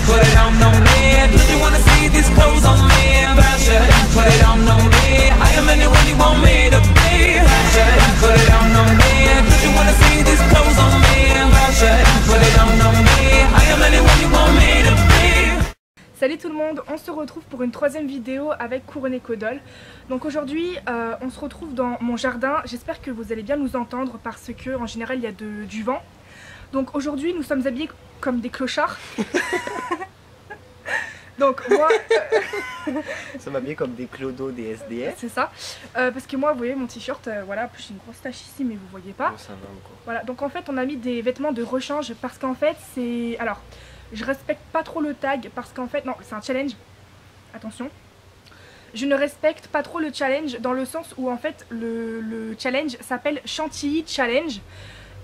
put it on me. Do you wanna see these clothes on me? Put it on me. I am anyone you want me to be. Put it on me. Do you wanna see these clothes on me? Put it on me. I am anyone you want me to be. Salut tout le monde, on se retrouve pour une troisième vidéo avec Couronné Codol. Donc aujourd'hui on se retrouve dans mon jardin. J'espère que vous allez bien nous entendre parce que en général il y a du vent. Donc aujourd'hui nous sommes habillés comme des clochards. Donc moi nous sommes habillés comme des clodos, des SDF. C'est ça, parce que moi vous voyez mon t-shirt, voilà, en plus j'ai une grosse tache ici mais vous voyez pas. Bon, ça va encore. Voilà, donc en fait on a mis des vêtements de rechange parce qu'en fait c'est... Alors je respecte pas trop le tag parce qu'en fait, non, c'est un challenge, attention. Je ne respecte pas trop le challenge dans le sens où en fait le challenge s'appelle Chantilly Challenge.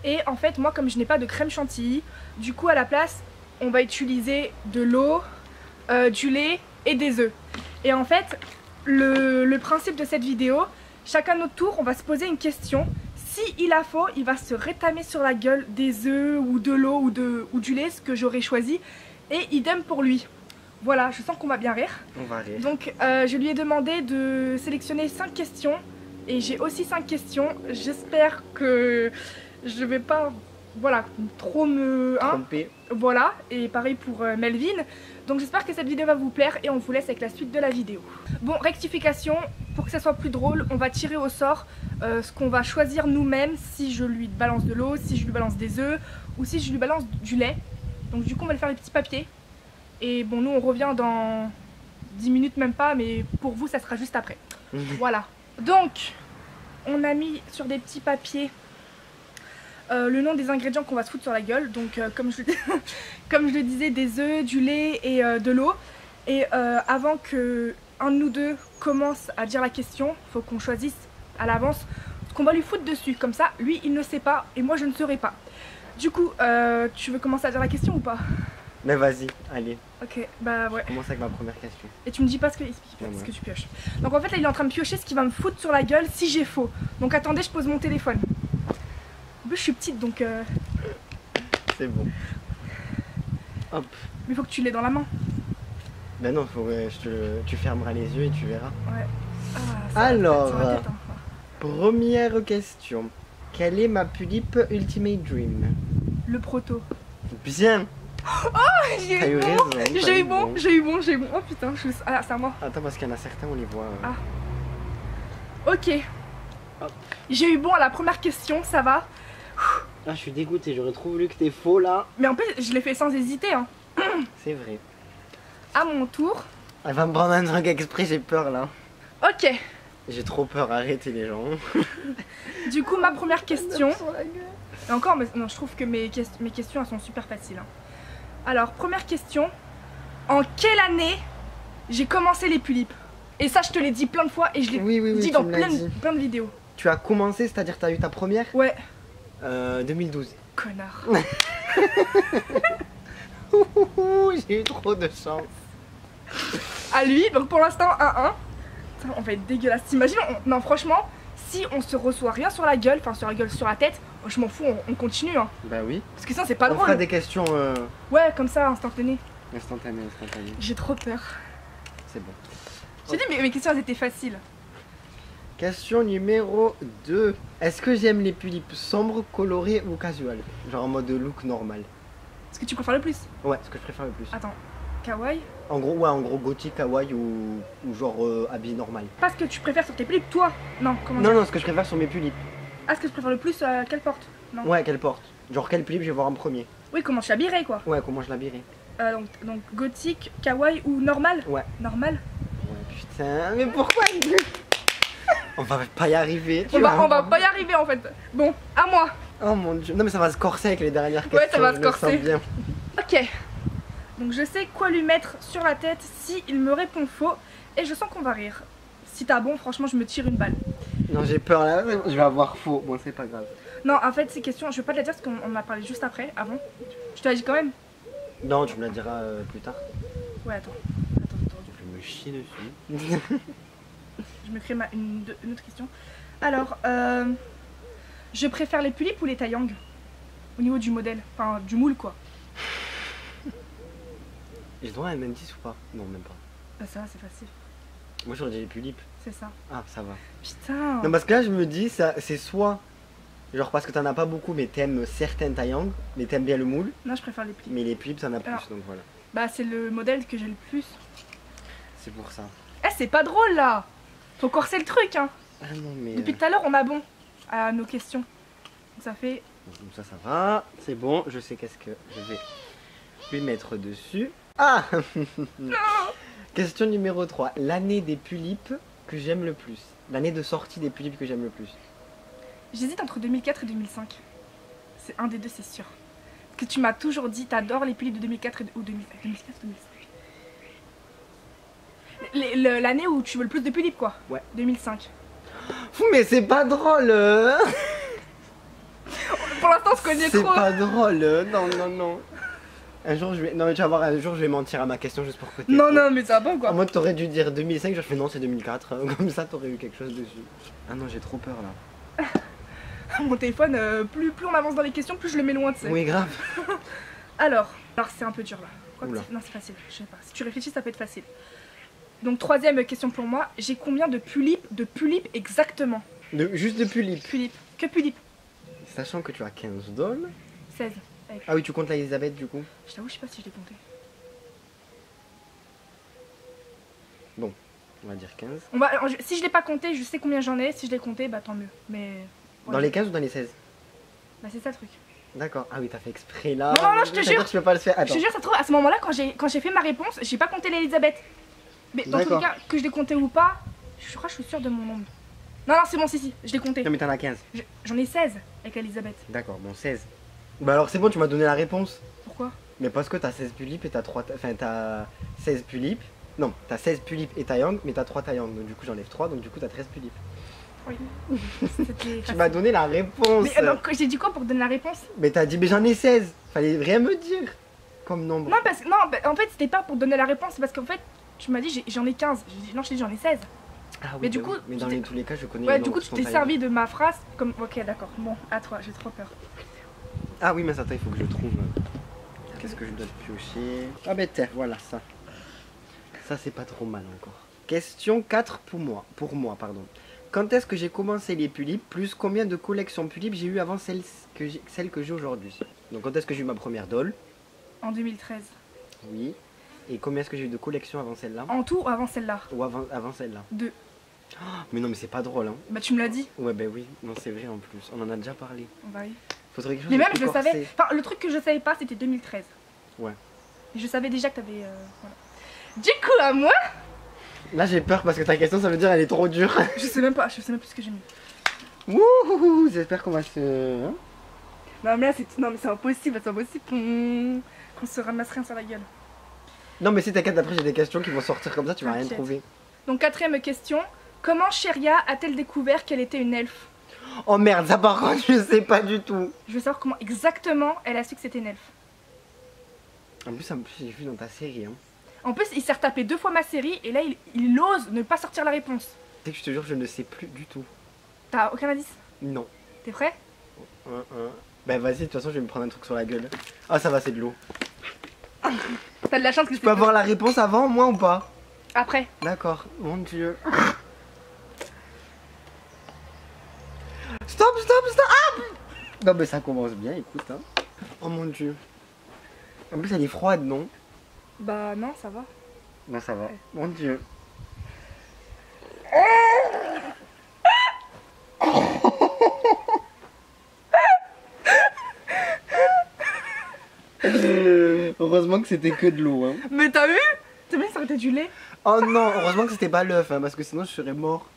Et en fait moi comme je n'ai pas de crème chantilly, du coup à la place on va utiliser de l'eau, du lait et des œufs. Et en fait le principe de cette vidéo, chacun notre tour on va se poser une question. Si il a faux, il va se rétamer sur la gueule des œufs ou de l'eau ou du lait, ce que j'aurais choisi. Et idem pour lui. Voilà, je sens qu'on va bien rire. On va rire. Donc je lui ai demandé de sélectionner 5 questions. Et j'ai aussi 5 questions. J'espère que je vais pas, voilà, trop me... tromper. Voilà, et pareil pour Melvin. Donc j'espère que cette vidéo va vous plaire et on vous laisse avec la suite de la vidéo. Bon, rectification, pour que ça soit plus drôle, on va tirer au sort ce qu'on va choisir nous-mêmes, si je lui balance de l'eau, si je lui balance des œufs ou si je lui balance du lait. Donc du coup on va le faire les petits papiers. Et bon, nous on revient dans 10 minutes même pas, mais pour vous ça sera juste après. Voilà. Donc on a mis sur des petits papiers le nom des ingrédients qu'on va se foutre sur la gueule. Donc comme je le disais, des œufs, du lait et de l'eau. Et avant que un de nous deux commence à dire la question, faut qu'on choisisse à l'avance ce qu'on va lui foutre dessus. Comme ça, lui il ne sait pas et moi je ne saurais pas. Du coup, tu veux commencer à dire la question ou pas? Mais vas-y, allez. Ok, bah ouais. Je commence avec ma première question. Et tu me dis pas ce que tu pioches. Donc en fait là il est en train de piocher ce qui va me foutre sur la gueule si j'ai faux. Donc attendez, je pose mon téléphone. En plus je suis petite donc... C'est bon. Hop. Mais il faut que tu l'aies dans la main. Ben non, tu fermeras les yeux et tu verras. Ouais. Alors, ça va tête, hein. Première question. Quelle est ma Pulipe Ultimate Dream? Le proto. Bien. Oh, j'ai T'as eu eu bon, raison, j'ai eu bon. Oh putain, ah c'est à moi. Attends, parce qu'il y en a certains, on les voit. Ah. Ok. Hop. J'ai eu bon à la première question, ça va. Ah, je suis dégoûté, j'aurais trop voulu que t'es faux là. Mais en plus, je l'ai fait sans hésiter. Hein. C'est vrai. À mon tour. Elle va me prendre un truc exprès, j'ai peur là. Ok. J'ai trop peur, arrêtez les gens. Du coup, ma première question. Et encore, mais non, je trouve que mes questions elles sont super faciles. Hein. Alors, première question. En quelle année j'ai commencé les Pulipes? Et ça, je te l'ai dit plein de fois et je l'ai dit dans plein de vidéos. Tu as commencé, c'est-à-dire t'as eu ta première? Ouais. 2012. Connard. J'ai eu trop de chance. À lui, donc pour l'instant 1-1. On va être dégueulasse. T'imagines, non franchement, si on se reçoit rien sur la gueule, enfin sur la gueule, sur la tête, je m'en fous, on continue. Hein. Bah oui. Parce que ça c'est pas on drôle. fera des questions ouais, comme ça, instantané. Instantanées. J'ai trop peur. C'est bon. J'ai dit, mais mes questions elles étaient faciles. Question numéro 2. Est-ce que j'aime les Pulipes sombres, colorés ou casual? Genre en mode look normal. Ce que tu préfères le plus? Ouais, ce que je préfère le plus. Attends, kawaii? En gros, ouais, en gros gothique, kawaii ou genre habillé normal. Pas ce que tu préfères sur tes Pulipes, toi? Non, comment Non, dire? non, ce que je préfère sur mes Pulipes. Ah, ce que je préfère le plus, quelle porte? Non. Ouais, quelle porte? Genre quel Pulipe je vais voir en premier? Oui, comment je l'habillerai quoi? Ouais, comment je l'habillerai? Donc gothique, kawaii ou normal? Ouais. Normal? Ouais, putain, mais pourquoi? On va pas y arriver. On va pas y arriver en fait. Bon, à moi. Oh mon dieu. Non mais ça va se corser avec les dernières questions. Ouais, ça va se je le corser. sens bien. Ok. Donc je sais quoi lui mettre sur la tête si il me répond faux. Et je sens qu'on va rire. Si t'as bon, franchement, je me tire une balle. Non, j'ai peur là. Je vais avoir faux. Bon, c'est pas grave. Non, en fait, ces questions, je vais pas te la dire parce qu'on en a parlé juste après, avant. Je te la dis quand même. Non, tu me la diras plus tard. Ouais, attends. Je vais me chier dessus. Je me crée une autre question. Alors, je préfère les Pulipes ou les Taeyang? Au niveau du modèle, enfin du moule quoi. J'ai droit à un indice ou pas? Non, même pas. Bah ça va, c'est facile. Moi j'aurais dit les tulipes. C'est ça. Ah, ça va. Putain. Non, parce que là je me dis, c'est soit. Genre parce que t'en as pas beaucoup, mais t'aimes certains taillangs, mais t'aimes bien le moule. Non, je préfère les plis. Mais les tulipes, t'en as plus, Alors. donc voilà. Bah c'est le modèle que j'ai le plus. C'est pour ça. Eh, c'est pas drôle là. Faut corser le truc, hein. Ah non, mais. Depuis tout à l'heure, on a bon à nos questions. Donc ça fait... Comme ça va. C'est bon, je sais qu'est-ce que je vais lui mettre dessus. Ah Question numéro 3. L'année des tulipes que j'aime le plus. L'année de sortie des tulipes que j'aime le plus. J'hésite entre 2004 et 2005. C'est un des deux, c'est sûr. Parce que tu m'as toujours dit, t'adores les tulipes de 2004 ou 2005. 2004 ou 2005. L'année où tu veux le plus de tulipes, quoi. Ouais. 2005. Fou, mais c'est pas drôle. Pour l'instant, on se connaît C'est trop. pas drôle. Non, non, non. Un jour, je vais. Non, mais tu vas voir, un jour, je vais mentir à ma question juste pour que t'aies. Non, non, mais ça va pas, quoi. En mode, t'aurais dû dire 2005, je fais non, c'est 2004. Comme ça, t'aurais eu quelque chose dessus. Ah non, j'ai trop peur là. Mon téléphone, plus on avance dans les questions, plus je le mets loin, tu sais. Oui, grave. Alors c'est un peu dur là. Oula. Non, c'est facile, je sais pas. Si tu réfléchis, ça peut être facile. Donc, troisième question pour moi. J'ai combien de tulipes exactement? Juste de tulipes. Tulipes. Que tulipes? Sachant que tu as 15 dollars. 16. Ah oui, tu comptes la Elisabeth du coup. Je t'avoue, je sais pas si je l'ai compté. On va dire 15. Si je l'ai pas compté, je sais combien j'en ai. Si je l'ai compté, bah tant mieux. Mais. Dans voilà. les 15 ou dans les 16? Bah c'est ça le truc. D'accord. Ah oui, t'as fait exprès là. Non, non, je te jure. Tu peux pas le faire. Je Attends. te jure, ça se trouve, à ce moment-là, quand j'ai fait ma réponse, j'ai pas compté l'Elisabeth. Mais dans tous les D'accord. cas, que je l'ai compté ou pas, je crois que je suis sûre de mon nombre. Non, non, c'est bon, si, je l'ai compté. Non, mais t'en as 15. J'en ai 16 avec Elisabeth. D'accord, bon, 16. Bah alors c'est bon, tu m'as donné la réponse. Pourquoi? Mais parce que t'as 16 tulipes et t'as 3. Enfin, t'as 16 tulipes. Non, t'as 16 tulipes et taillangs, mais t'as 3 taillangs. Donc du coup, j'enlève 3, donc du coup, t'as 13 tulipes. Oui. C'était Tu m'as donné la réponse. Mais donc, j'ai dit quoi pour donner la réponse? Mais t'as dit, mais j'en ai 16. Fallait rien me dire comme nombre. Non, parce que non, bah, en fait, c'était pas pour donner la réponse, c'est parce qu'en fait, tu m'as dit j'en ai 15. J'ai dit non, je t'ai dit j'en ai 16. Ah oui, mais du bah coup, oui. Mais dans tous les cas, je connais Ouais, les du coup, nombres tu qui t'es sont servi de ma phrase comme. Ok, d'accord. Bon, à toi, j'ai trop peur. Ah oui, mais attends, il faut que je trouve. Qu'est-ce que je dois piocher? Ah ben tiens, voilà ça. Ça c'est pas trop mal encore. Question 4 pour moi, pardon. Quand est-ce que j'ai commencé les tulipes, plus combien de collections tulipes j'ai eu avant celle que j'ai aujourd'hui? Donc quand est-ce que j'ai eu ma première doll? En 2013. Oui. Et combien est-ce que j'ai eu de collections avant celle-là? En tout ou avant celle-là? Ou avant celle-là? 2. Mais non, mais c'est pas drôle, hein. Bah, tu me l'as dit. Ouais, ben oui, non, c'est vrai en plus. On en a déjà parlé. Bah oui. Faudrait que Mais même, plus je le corsé. savais. Enfin, le truc que je savais pas, c'était 2013. Ouais. Et je savais déjà que t'avais. Voilà. Du coup, à moi, Là, j'ai peur parce que ta question, ça veut dire elle est trop dure. je sais même plus ce que j'ai mis. Wouhou, j'espère qu'on va se. Hein. Non, mais là, c'est impossible, qu'on se ramasse rien sur la gueule. Non, mais si t'inquiète, après j'ai des questions qui vont sortir comme ça, tu vas rien T'inquiète. trouver. Donc, quatrième question. Comment Sheria a-t-elle découvert qu'elle était une elfe? Oh merde, ça par contre, je sais pas du tout. Je veux savoir comment exactement elle a su que c'était une elfe. En plus, j'ai vu dans ta série. Hein. En plus, il s'est retapé 2 fois ma série et là, il ose ne pas sortir la réponse. Tu sais que je te jure, je ne sais plus du tout. T'as aucun indice? Non. T'es prêt? Ben vas-y, de toute façon, je vais me prendre un truc sur la gueule. Ah, ça va, c'est de l'eau. T'as de la chance que Tu peux avoir la réponse avant, moi ou pas? Après. D'accord, mon dieu. Stop, stop, stop. Ah non, mais ça commence bien, écoute. Hein. Oh mon dieu. En plus, elle est froide, non? Bah non, ça va. Non, ça va. Mon dieu. Heureusement que c'était que de l'eau. Hein. Mais t'as vu? T'as vu, ça aurait été du lait? Oh non, heureusement que c'était pas l'œuf, hein, parce que sinon je serais mort.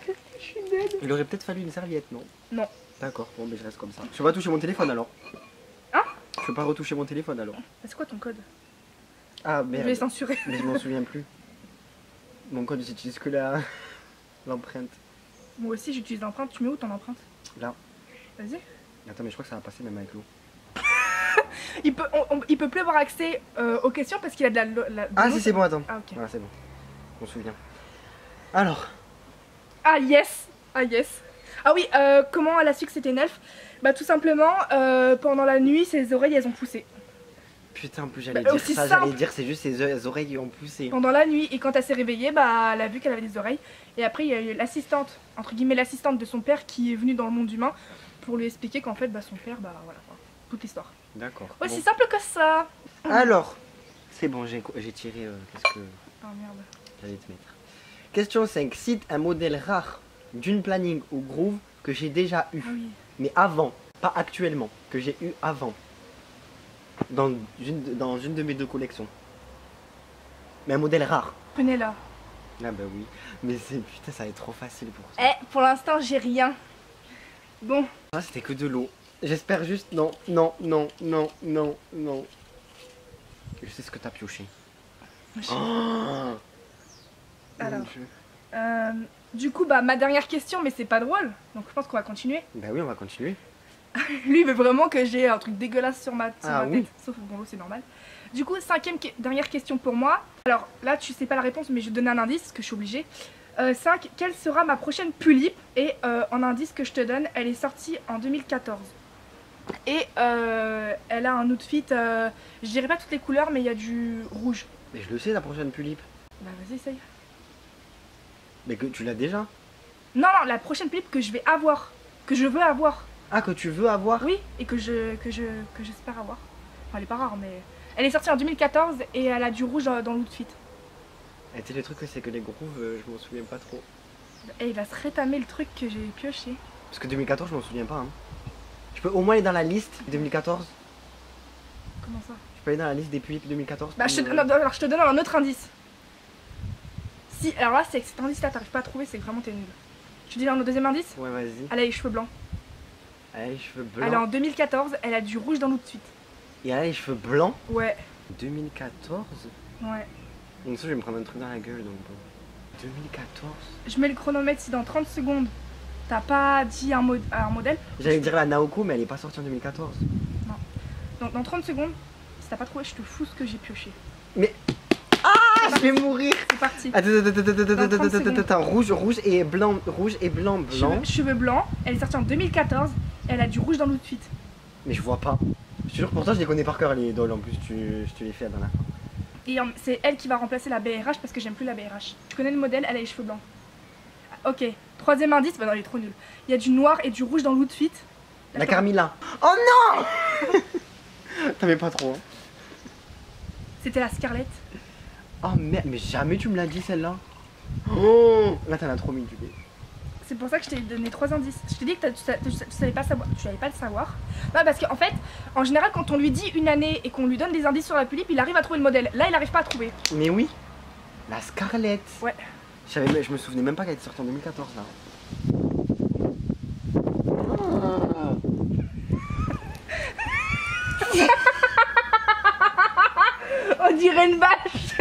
Je suis dead. Il aurait peut-être fallu une serviette, non? Non. D'accord, bon, mais je reste comme ça. Je vais pas toucher mon téléphone alors. Hein? Je peux pas retoucher mon téléphone alors. C'est quoi ton code? Ah Je vais merde. censurer. Mais je m'en souviens plus. Mon code, j'utilise que l'empreinte. Moi aussi, j'utilise l'empreinte. Tu mets où ton empreinte? Là. Vas-y. Attends, mais je crois que ça va passer même avec l'eau. Il peut plus avoir accès aux questions parce qu'il a de la Ah l'eau. si, c'est bon, attends. Ah, ok. Voilà, c'est bon. On se souvient. Alors. Ah yes. Ah yes. Ah oui, comment elle a su que c'était une elfe? Bah tout simplement, pendant la nuit, ses oreilles elles ont poussé. Putain, en plus j'allais Bah, dire aussi ça, simple. j'allais dire c'est juste ses oreilles qui ont poussé. Pendant la nuit, et quand elle s'est réveillée, bah, elle a vu qu'elle avait des oreilles. Et après, il y a eu l'assistante, entre guillemets l'assistante de son père qui est venue dans le monde humain pour lui expliquer qu'en fait, bah, son père, bah voilà, quoi. Toute l'histoire. D'accord. Aussi Bon. simple que ça. Alors, c'est bon, j'ai tiré. Qu'est-ce que Ah merde. j'allais te mettre? Question 5. Cite un modèle rare d'une planning ou groove que j'ai déjà eu. Ah oui. Mais avant, pas actuellement, que j'ai eu avant. Dans une de mes 2 collections. Mais un modèle rare. Prenez là. Ah bah oui. Mais c'est putain, ça va être trop facile pour ça. Eh, pour l'instant, j'ai rien. Bon, Ah, c'était que de l'eau. J'espère juste. Non, non, non, non, non, non. Je sais ce que t'as pioché. je- Oh Alors. Mon Dieu. du coup, bah, ma dernière question, mais c'est pas drôle. Donc, je pense qu'on va continuer. Bah oui, on va continuer. Lui, il veut vraiment que j'ai un truc dégueulasse sur ma Ah tête. oui. Sauf bon, l'eau, c'est normal. Du coup, dernière question pour moi. Alors là, tu sais pas la réponse, mais je vais te donner un indice, parce que je suis obligée. 5. Quelle sera ma prochaine pull-up? Et en indice que je te donne, elle est sortie en 2014. Et elle a un outfit, je dirais pas toutes les couleurs, mais il y a du rouge. Mais je le sais, la prochaine pull-up. Bah vas-y, essaye. Mais que tu l'as déjà? Non, non, la prochaine pull-up que je vais avoir. Que je veux avoir. Ah, que tu veux avoir? Oui, et que j'espère avoir. Enfin, elle est pas rare, mais... Elle est sortie en 2014 et elle a du rouge dans l'outfit. Et tu sais, le truc, c'est que les grooves, je m'en souviens pas trop. Et il va se rétamer le truc que j'ai pioché. Parce que 2014, je m'en souviens pas. Hein. Je peux au moins aller dans la liste 2014. Comment ça? Je peux aller dans la liste des pull-ups 2014. Bah, alors, je te donne un autre indice. Si, alors là, c'est que cet indice-là, t'arrives pas à trouver, c'est que vraiment t'es nul. Je te dis un deuxième indice? Ouais, vas-y. Elle a les cheveux blancs. Elle a les cheveux Elle est blancs. en 2014, elle a du rouge dans l'outfit. Et elle a les cheveux blancs. Ouais, 2014. ouais. Donc ça, je vais me prendre un truc dans la gueule, donc bon. 2014. Je mets le chronomètre si dans 30 secondes, t'as pas dit un modèle. J'allais dire la Naoko, mais elle est pas sortie en 2014. Donc dans 30 secondes, si t'as pas trouvé, je te fous ce que j'ai pioché. Ah, je vais mourir. C'est parti. Attends, rouge et blanc, blanc. Cheveux blancs, elle est sortie en 2014, elle a du rouge dans l'outfit. Mais je vois pas. Je te jure, pourtant je les connais par cœur les idoles, en plus je te les fais la dernière fois. Et c'est elle qui va remplacer la BRH parce que j'aime plus la BRH. Tu connais le modèle, elle a les cheveux blancs. Ah, ok, troisième indice, bah non il est trop nul. Il y a du noir et du rouge dans l'outfit. La Carmilla. Oh non. T'avais pas trop. Hein. C'était la Scarlett. Oh merde, mais jamais tu me l'as dit celle-là. Oh, là t'en as trop mis du coup. C'est pour ça que je t'ai donné 3 indices. Je t'ai dit que tu savais pas savoir. Tu savais pas le savoir. Non, parce qu'en fait, en général, quand on lui dit une année et qu'on lui donne des indices sur la pull-up, il arrive à trouver le modèle. Là, il arrive pas à trouver. Mais oui, la Scarlett. Ouais. Je me souvenais même pas qu'elle était sortie en 2014 là. On dirait une vache.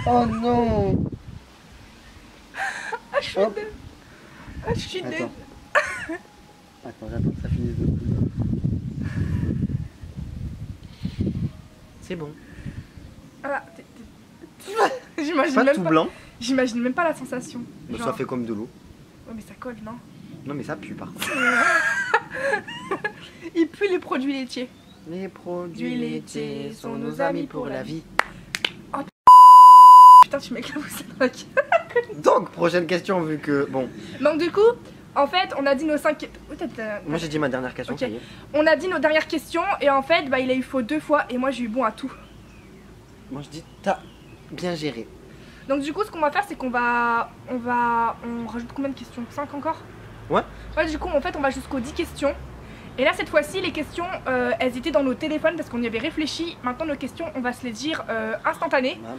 Oh non. Ah, je suis Hop. dead. Ah, je suis dead. Attends. Attends, j'attends que ça finisse de couler. C'est bon. Ah, j'imagine Pas même tout pas. blanc. J'imagine même pas la sensation. Mais Genre- ça fait comme de l'eau. Ouais, mais ça colle, non? Non mais ça pue par contre. Il pue les produits laitiers. Les produits Huiles laitiers laitiers sont nos amis pour la vie. Putain, tu m'éclabousses dans la gueule. Donc, prochaine question vu que... Bon, Donc, du coup, en fait, on a dit nos 5. moi j'ai dit ma dernière question, Ok. ça y est. On a dit nos dernières questions et en fait, bah, il a eu faux 2 fois et moi j'ai eu bon à tout. Moi je dis, t'as bien géré. Donc du coup, ce qu'on va faire, c'est qu'on on rajoute combien de questions? 5 encore? Ouais. Ouais, du coup, en fait, on va jusqu'aux 10 questions. Et là, cette fois-ci, les questions, elles étaient dans nos téléphones parce qu'on y avait réfléchi. Maintenant, nos questions, on va se les dire instantanées. Maman.